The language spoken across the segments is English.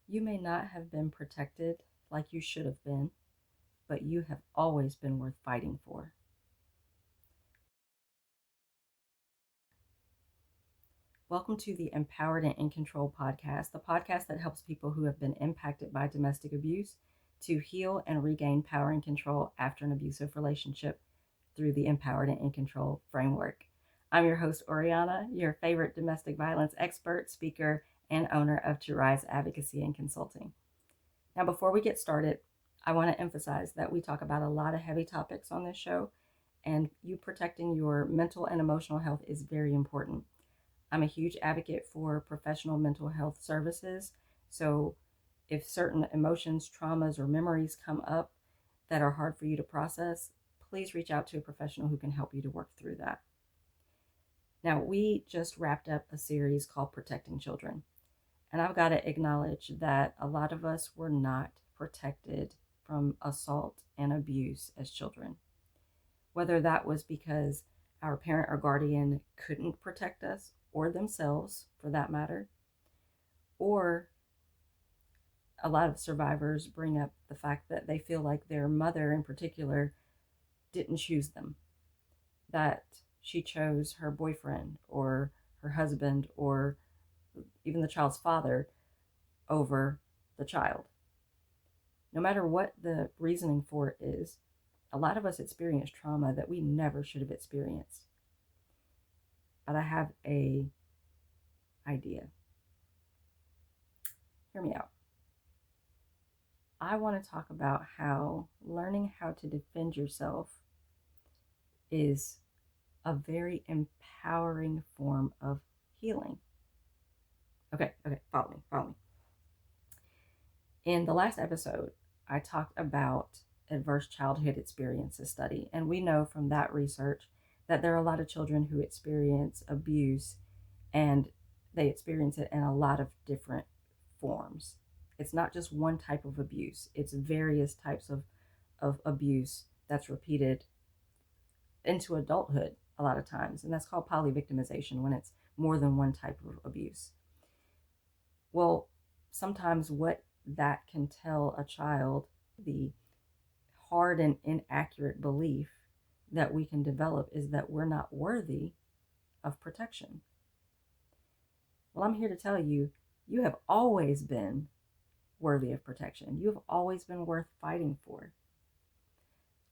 You may not have been protected like you should have been, but you have always been worth fighting for. Welcome to the Empowered and in Control podcast, the podcast that helps people who have been impacted by domestic abuse to heal and regain power and control after an abusive relationship through the Empowered and in Control framework. I'm your host, Oriana, your favorite domestic violence expert, speaker, and owner of To Rise Advocacy and Consulting. Now, before we get started, I want to emphasize that we talk about a lot of heavy topics on this show, and you protecting your mental and emotional health is very important. I'm a huge advocate for professional mental health services. So, if certain emotions, traumas, or memories come up that are hard for you to process, please reach out to a professional who can help you to work through that. Now, we just wrapped up a series called Protecting Children. And I've got to acknowledge that a lot of us were not protected from assault and abuse as children. Whether that was because our parent or guardian couldn't protect us, or themselves for that matter, or a lot of survivors bring up the fact that they feel like their mother in particular didn't choose them, that she chose her boyfriend or her husband or even the child's father over the child. No matter what the reasoning for it is, a lot of us experience trauma that we never should have experienced. But I have a idea. Hear me out. I want to talk about how learning how to defend yourself is a very empowering form of healing. Okay, follow me. In the last episode, I talked about adverse childhood experiences study, and we know from that research that there are a lot of children who experience abuse, and they experience it in a lot of different forms. It's not just one type of abuse, it's various types of abuse that's repeated into adulthood a lot of times, and that's called polyvictimization when it's more than one type of abuse. Well, sometimes what that can tell a child, the hard and inaccurate belief that we can develop, is that we're not worthy of protection. Well, I'm here to tell you, you have always been worthy of protection. You have always been worth fighting for.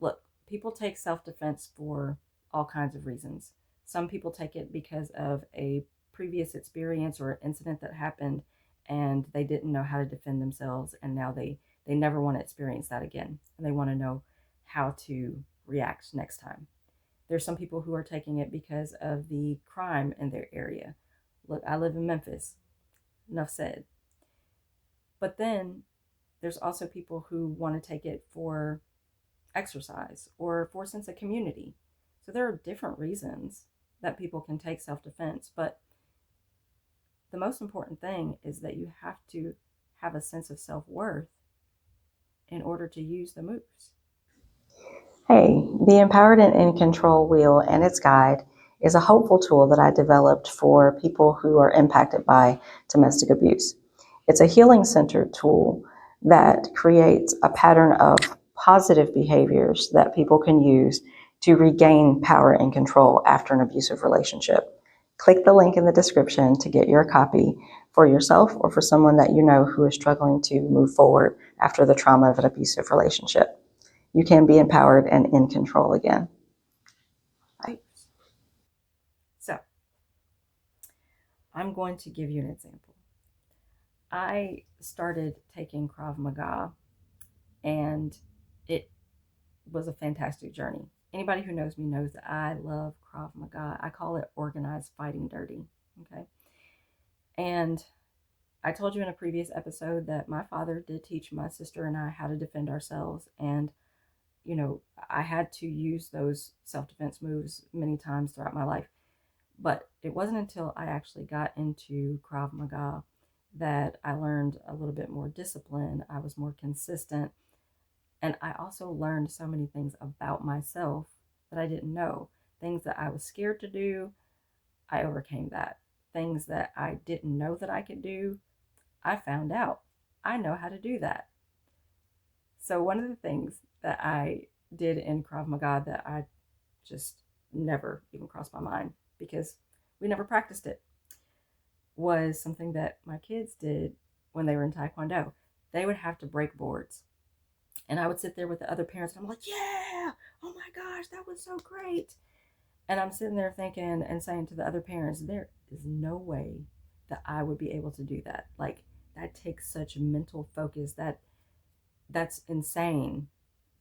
Look, people take self-defense for all kinds of reasons. Some people take it because of a previous experience or incident that happened and they didn't know how to defend themselves, and now they never want to experience that again, and they want to know how to react next time. There's some people who are taking it because of the crime in their area. Look, I live in Memphis. Enough said. But then there's also people who want to take it for exercise or for a sense of community. So there are different reasons that people can take self-defense, but the most important thing is that you have to have a sense of self-worth in order to use the moves. Hey, the Empowered and in Control wheel and its guide is a hopeful tool that I developed for people who are impacted by domestic abuse. It's a healing-centered tool that creates a pattern of positive behaviors that people can use to regain power and control after an abusive relationship. Click the link in the description to get your copy for yourself or for someone that you know who is struggling to move forward after the trauma of an abusive relationship. You can be empowered and in control again. Right? So I'm going to give you an example. I started taking Krav Maga, and it was a fantastic journey. Anybody who knows me knows that I love Krav Maga. I call it organized fighting dirty. Okay. And I told you in a previous episode that my father did teach my sister and I how to defend ourselves. And, I had to use those self defense moves many times throughout my life. But it wasn't until I actually got into Krav Maga that I learned a little bit more discipline. I was more consistent. And I also learned so many things about myself that I didn't know. Things that I was scared to do, I overcame that. Things that I didn't know that I could do, I found out. I know how to do that. So one of the things that I did in Krav Maga that I just never even crossed my mind because we never practiced it was something that my kids did when they were in Taekwondo. They would have to break boards. And I would sit there with the other parents and I'm like, yeah, oh my gosh, that was so great. And I'm sitting there thinking and saying to the other parents, there is no way that I would be able to do that. Like that takes such mental focus that's insane.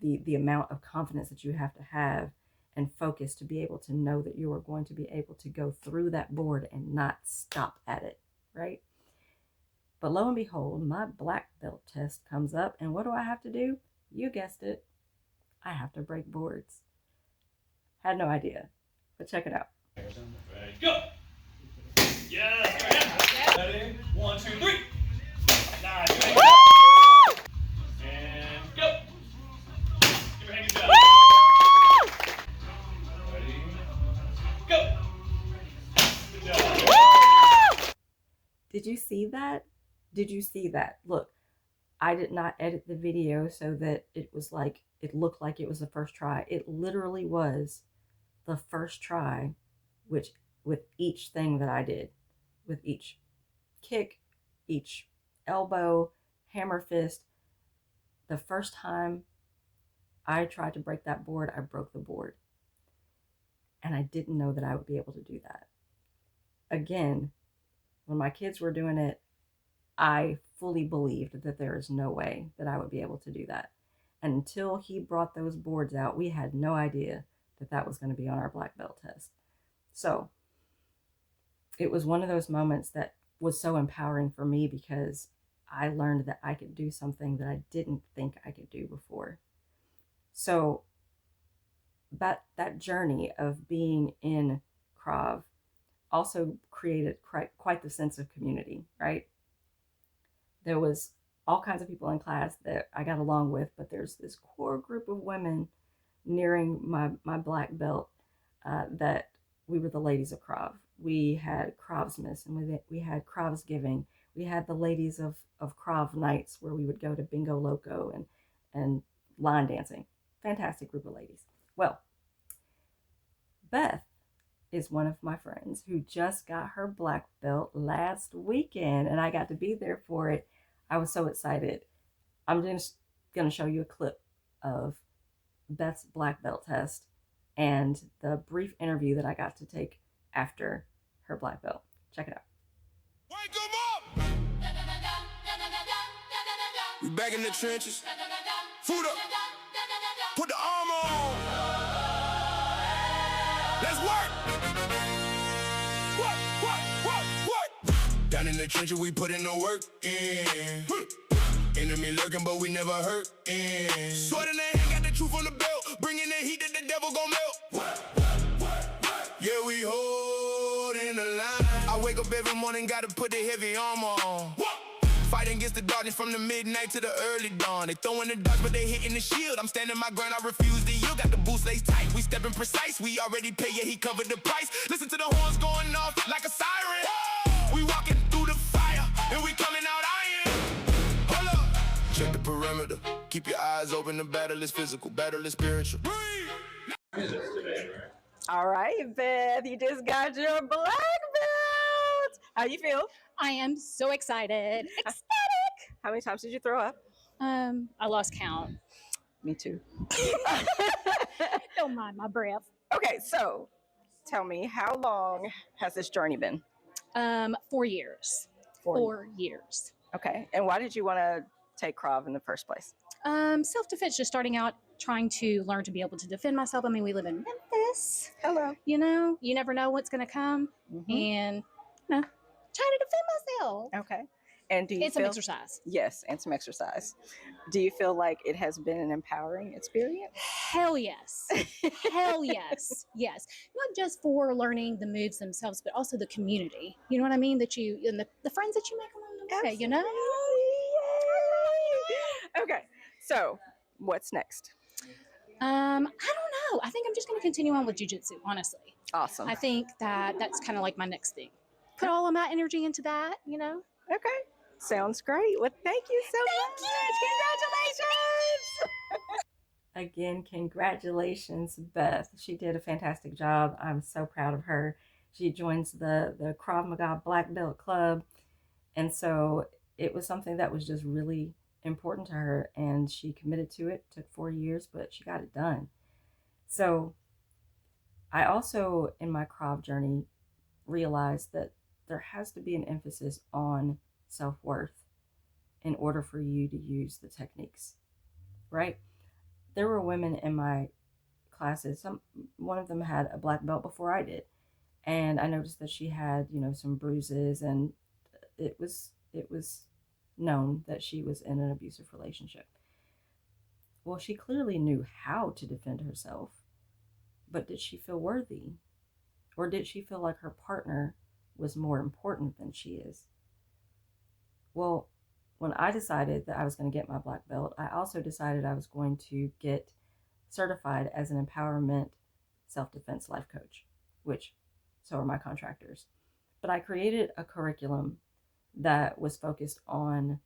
The amount of confidence that you have to have and focus to be able to know that you are going to be able to go through that board and not stop at it, right? But lo and behold, my black belt test comes up, and what do I have to do? You guessed it, I have to break boards. Had no idea, but check it out. Ready, go! Yes! Ready? 1, 2, 3. Nice. And go! Give your hands down. Ready? Go! Good job. Did you see that? Did you see that? Look, I did not edit the video so that it looked like it was the first try. It literally was the first try, which with each thing that I did, with each kick, each elbow, hammer fist. The first time I tried to break that board, I broke the board. And I didn't know that I would be able to do that. Again, when my kids were doing it, I fully believed that there is no way that I would be able to do that. And until he brought those boards out, we had no idea that that was going to be on our black belt test. So it was one of those moments that was so empowering for me because I learned that I could do something that I didn't think I could do before. So that journey of being in Krav also created quite the sense of community, right? There was all kinds of people in class that I got along with, but there's this core group of women nearing my black belt that we were the ladies of Krav. We had Kravsmas and we had Kravsgiving. We had the ladies of Krav nights where we would go to Bingo Loco and line dancing. Fantastic group of ladies. Well, Beth is one of my friends who just got her black belt last weekend, and I got to be there for it. I was so excited. I'm just going to show you a clip of Beth's black belt test and the brief interview that I got to take after her black belt. Check it out. Wake 'em up! We back in the trenches. Food up. Put the armor on. Let's work. What? Down in the trenches, we put in the work. Enemy lurking, but we never hurt. Sword in the hand, got the truth on the belt. Bringing the heat that the devil gon' melt. Yeah, we holding the line. I wake up every morning, gotta put the heavy armor on. Fighting against the darkness from the midnight to the early dawn. They throwing the darts, but they hitting the shield. I'm standing my ground, I refuse to yield. Got the boots laced tight, we stepping precise. We already pay, yeah, he covered the price. Listen to the horns going off like a siren. We walking through the fire, and we coming out iron. Hold up, check the perimeter. Keep your eyes open, the battle is physical, battle is spiritual. All right, Beth, you just got your black belt. How you feel? I am so excited. How many times did you throw up? I lost count. Me too. Don't mind my breath. Okay, so tell me, how long has this journey been? 4 years. 4 years. Okay, and why did you want to take Krav in the first place? Self-defense, just starting out, trying to learn to be able to defend myself. I mean, we live in Memphis. Hello. You know, you never know what's going to come. Mm-hmm. And, you know, trying to defend myself. Okay. And do you And some exercise. Yes, and some exercise. Do you feel like it has been an empowering experience? Hell yes. Hell yes. Yes. Not just for learning the moves themselves, but also the community. You know what I mean? That you, and the friends that you make along the way, you know? Yay. Okay. So what's next? I don't know. I think I'm just going to continue on with jiu-jitsu, honestly. Awesome. I think that that's kind of like my next thing. Put all of my energy into that, you know? Okay. Sounds great. Well, thank you so much. Congratulations. Again, congratulations, Beth. She did a fantastic job. I'm so proud of her. She joins the Krav Maga Black Belt Club. And so it was something that was just really important to her, and she committed to it. It took 4 years, but she got it done. So I also, in my Krav journey, realized that there has to be an emphasis on self worth in order for you to use the techniques, right? There were women in my classes. One of them had a black belt before I did, and I noticed that she had, some bruises, and it was known that she was in an abusive relationship. Well, she clearly knew how to defend herself, but did she feel worthy? Or did she feel like her partner was more important than she is? Well, when I decided that I was going to get my black belt, I also decided I was going to get certified as an empowerment self defense life coach, which so are my contractors. But I created a curriculum that was focused on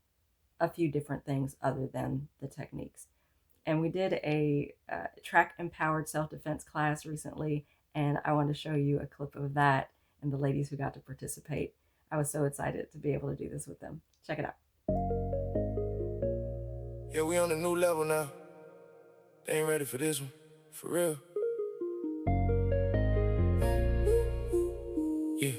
a few different things other than the techniques. And we did a track empowered self defense class recently, and I want to show you a clip of that and the ladies who got to participate. I was so excited to be able to do this with them. Check it out. Yeah, we on a new level now. They ain't ready for this one. For real. Yeah.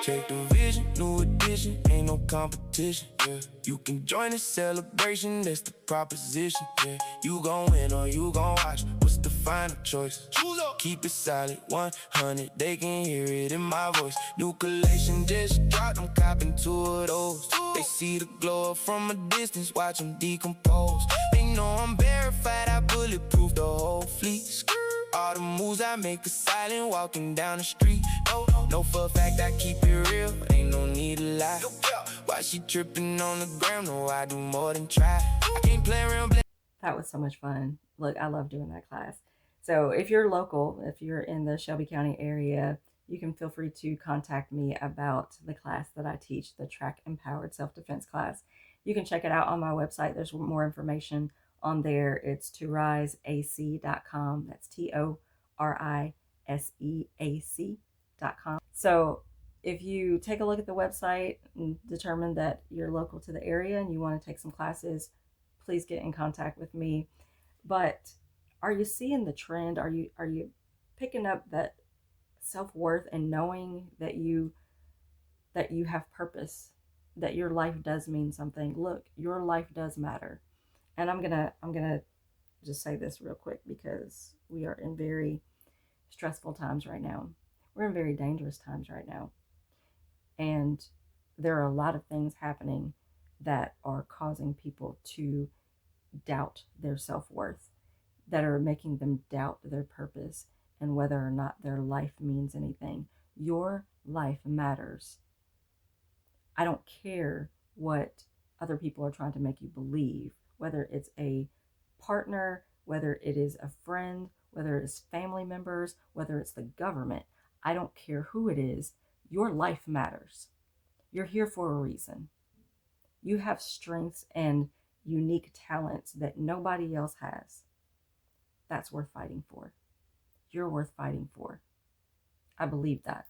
Check the vision, new edition, ain't no competition. Yeah. You can join the celebration, that's the proposition. Yeah. You gon' win or you gon' watch. What's the final choice? Choose up. Keep it solid, 100. They can hear it in my voice. New collection just dropped, I'm copping 2 of those. They see the glow up from a distance, watch them decompose. They know I'm verified, I bulletproof the whole fleet. All the moves I make are silent, walking down the street. No for a fact, I keep it real, ain't no need to lie. Why she tripping on the gram? No, I do more than try. I can't play around. That was so much fun. Look, I love doing that class. So if you're local, if you're in the Shelby County area, you can feel free to contact me about the class that I teach, the Track Empowered Self-Defense class. You can check it out on my website. There's more information on there. It's toriseac.com. That's TORISEAC.com. So if you take a look at the website and determine that you're local to the area and you want to take some classes, please get in contact with me. But are you seeing the trend? Are you picking up that self-worth and knowing that you have purpose, that your life does mean something? Look, your life does matter. And I'm gonna just say this real quick, because we are in very stressful times right now. We're in very dangerous times right now. And there are a lot of things happening that are causing people to doubt their self-worth, that are making them doubt their purpose and whether or not their life means anything. Your life matters. I don't care what other people are trying to make you believe, whether it's a partner, whether it is a friend, whether it's family members, whether it's the government. I don't care who it is. Your life matters. You're here for a reason. You have strengths and unique talents that nobody else has. That's worth fighting for. You're worth fighting for. I believe that.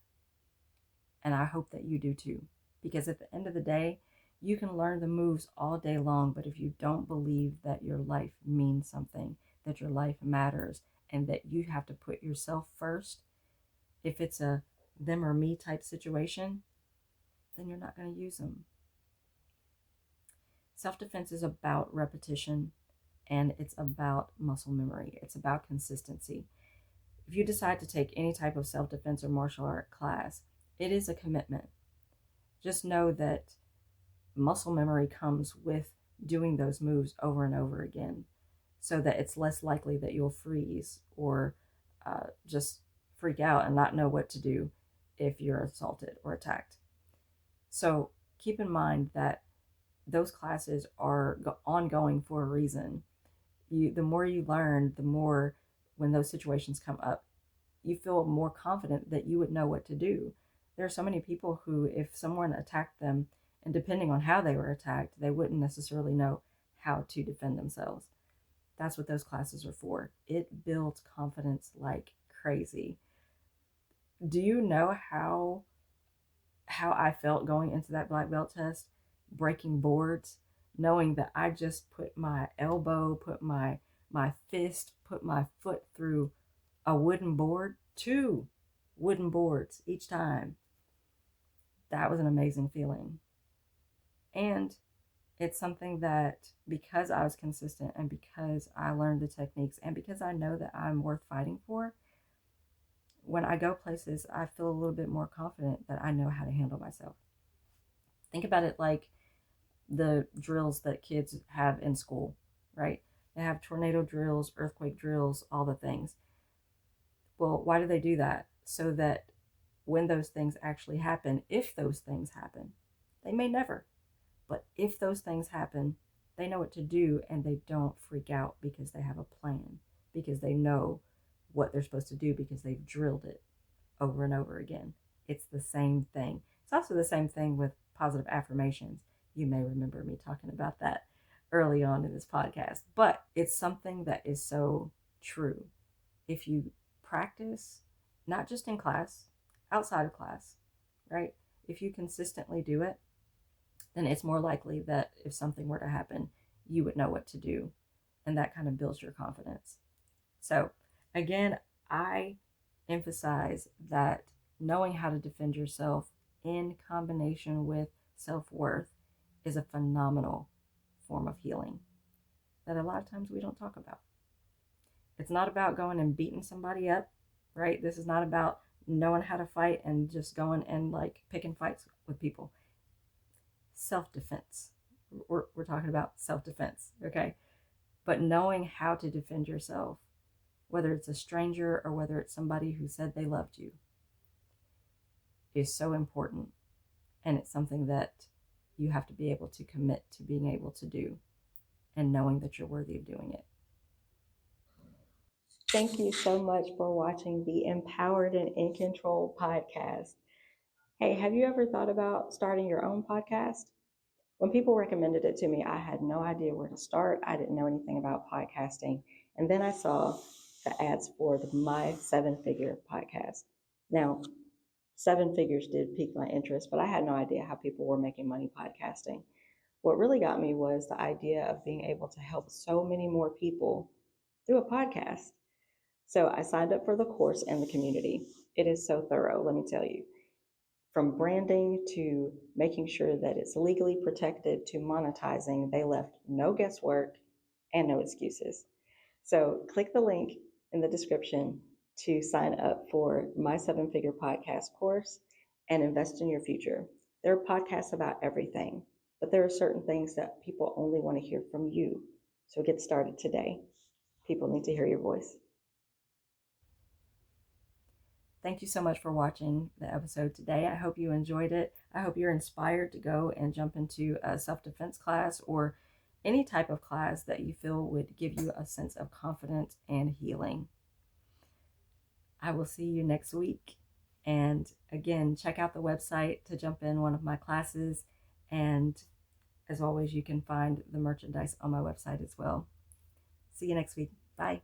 And I hope that you do too. Because at the end of the day, you can learn the moves all day long, but if you don't believe that your life means something, that your life matters, and that you have to put yourself first, if it's a them or me type situation, then you're not going to use them. Self-defense is about repetition, and it's about muscle memory. It's about consistency. If you decide to take any type of self-defense or martial art class, it is a commitment. Just know that muscle memory comes with doing those moves over and over again, so that it's less likely that you'll freeze or just freak out and not know what to do if you're assaulted or attacked. So keep in mind that those classes are ongoing for a reason. The more you learn, the more, when those situations come up, you feel more confident that you would know what to do. There are so many people who, if someone attacked them, and depending on how they were attacked, they wouldn't necessarily know how to defend themselves. That's what those classes are for. It builds confidence like crazy. Do you know how I felt going into that black belt test, breaking boards, knowing that I just put my elbow, put my fist, put my foot through a wooden board, two wooden boards each time. That was an amazing feeling. And it's something that, because I was consistent and because I learned the techniques and because I know that I'm worth fighting for, when I go places, I feel a little bit more confident that I know how to handle myself. Think about it like the drills that kids have in school, right? They have tornado drills, earthquake drills, all the things. Well, why do they do that? So that when those things actually happen, if those things happen, they may never, but if those things happen, they know what to do and they don't freak out because they have a plan, because they know what they're supposed to do because they've drilled it over and over again. It's the same thing. It's also the same thing with positive affirmations. You may remember me talking about that early on in this podcast, but it's something that is so true. If you practice, not just in class, outside of class, right? If you consistently do it, then it's more likely that if something were to happen, you would know what to do. And that kind of builds your confidence. So, again, I emphasize that knowing how to defend yourself in combination with self worth is a phenomenal form of healing that a lot of times we don't talk about. It's not about going and beating somebody up, right? This is not about knowing how to fight and just going and like picking fights with people. Self defense. We're talking about self defense, okay? But knowing how to defend yourself, whether it's a stranger or whether it's somebody who said they loved you, is so important. And it's something that you have to be able to commit to being able to do and knowing that you're worthy of doing it. Thank you so much for watching the Empowered and in Control podcast. Hey, have you ever thought about starting your own podcast? When people recommended it to me, I had no idea where to start. I didn't know anything about podcasting. And then I saw the ads for the My Seven Figure podcast. Now, seven figures did pique my interest, but I had no idea how people were making money podcasting. What really got me was the idea of being able to help so many more people through a podcast. So I signed up for the course and the community. It is so thorough, let me tell you. From branding to making sure that it's legally protected to monetizing, they left no guesswork and no excuses. So click the link in the description to sign up for my seven figure podcast course and invest in your future. There are podcasts about everything, but there are certain things that people only want to hear from you. So get started today. People need to hear your voice. Thank you so much for watching the episode today. I hope you enjoyed it. I hope you're inspired to go and jump into a self-defense class or any type of class that you feel would give you a sense of confidence and healing. I will see you next week. And again, check out the website to jump in one of my classes. And as always, you can find the merchandise on my website as well. See you next week. Bye.